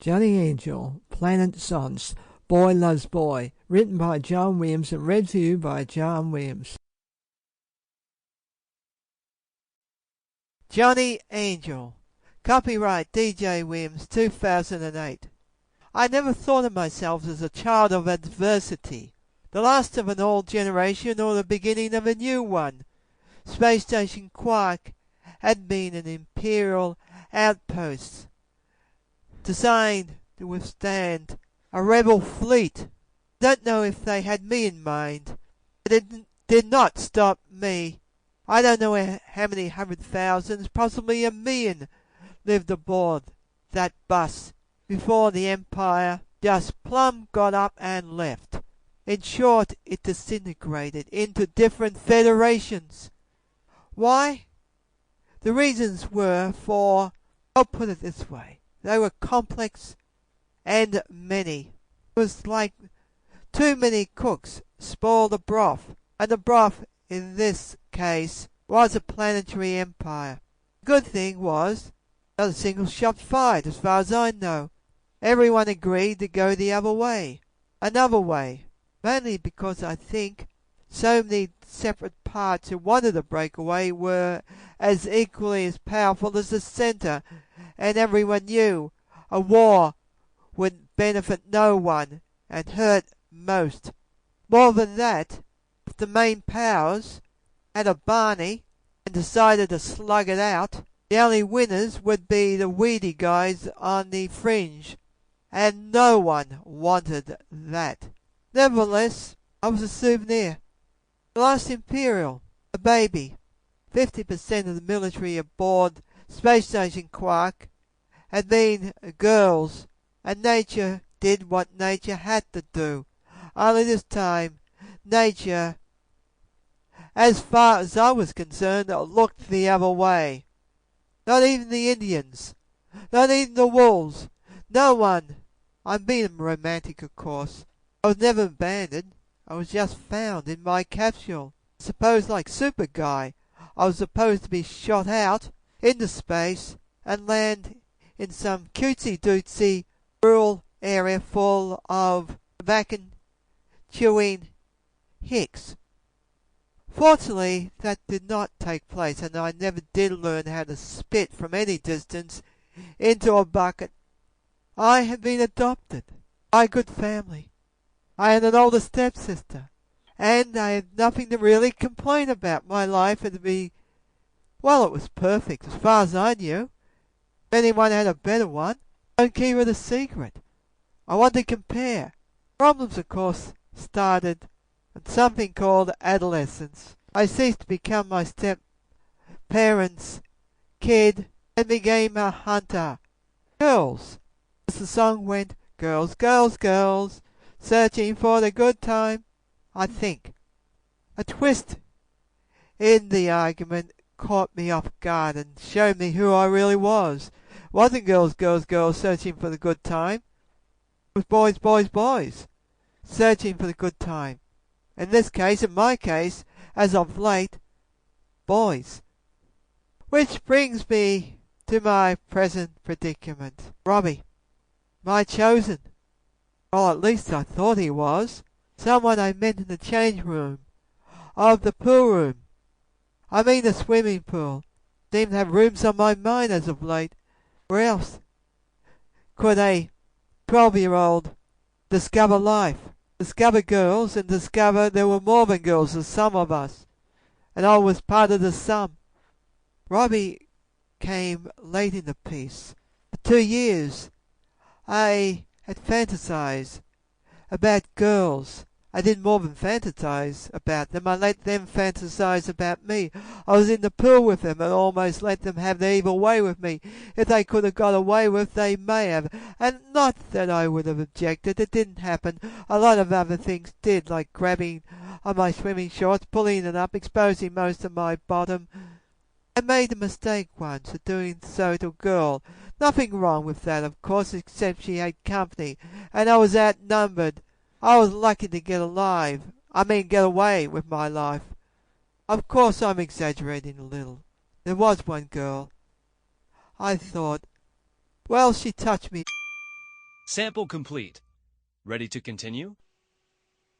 Johnny Angel, Planet Sonst, Boy Loves Boy, written by John Williams and read to you by John Williams. Johnny Angel, copyright D.J. Williams, 2008. I never thought of myself as a child of adversity, the last of an old generation or the beginning of a new one. Space Station QUARK had been an imperial outpost designed to withstand a rebel fleet. Don't know if they had me in mind, but it did not stop me. I don't know how many hundred thousands, possibly a million, lived aboard that bus before the Empire just plumb got up and left. In short, it disintegrated into different federations. Why? The reasons were I'll put it this way, they were complex and many. It was like too many cooks spoiled the broth, and the broth in this case was a planetary empire. The good thing was, not a single shot fired as far as I know. Everyone agreed to go the other way, another way, mainly because I think so many separate parts who wanted to break away were as equally as powerful as the center, and everyone knew a war would benefit no one and hurt most. More than that, if the main powers had a Barney and decided to slug it out, the only winners would be the weedy guys on the fringe, and no one wanted that. Nevertheless, I was a souvenir. The last Imperial, a baby. 50% of the military aboard Space Station QUARK had been girls, and nature did what nature had to do. Only this time, nature, as far as I was concerned, looked the other way. Not even the Indians, not even the wolves, no one. I'm being romantic, of course. I was never abandoned. I was just found in my capsule. Suppose like Super Guy, I was supposed to be shot out into space and land in some cutesy-dootsy rural area full of tobacco-chewing hicks. Fortunately, that did not take place, and I never did learn how to spit from any distance into a bucket. I had been adopted by a good family. I had an older stepsister, and I had nothing to really complain about. My life had to be, well, it was perfect as far as I knew. If anyone had a better one, don't keep it a secret. I wanted to compare. Problems, of course, started at something called adolescence. I ceased to become my step-parents' kid and became a hunter. Girls. As the song went, girls, girls, girls, searching for the good time. I think a twist in the argument caught me off guard and showed me who I really was. It wasn't girls, girls, girls searching for the good time. It was boys, boys, boys searching for the good time. In this case, in my case, as of late, boys. Which brings me to my present predicament. Robbie, my chosen. Well, at least I thought he was. Someone I met in the change room of the pool room. I mean the swimming pool. Seem to have rooms on my mind as of late. Where else could a 12-year-old discover life? Discover girls and discover there were more than girls than some of us. And I was part of the sum. Robbie came late in the piece. For 2 years I had fantasized about girls. I did more than fantasize about them. I let them fantasize about me. I was in the pool with them and almost let them have their evil way with me. If they could have got away with, they may have. And not that I would have objected. It didn't happen. A lot of other things did, like grabbing on my swimming shorts, pulling it up, exposing most of my bottom. I made a mistake once of doing so to a girl. Nothing wrong with that, of course, except she had company, and I was outnumbered. I was lucky to get get away with my life. Of course, I'm exaggerating a little. There was one girl. I thought, well, she touched me Sample complete. Ready to continue?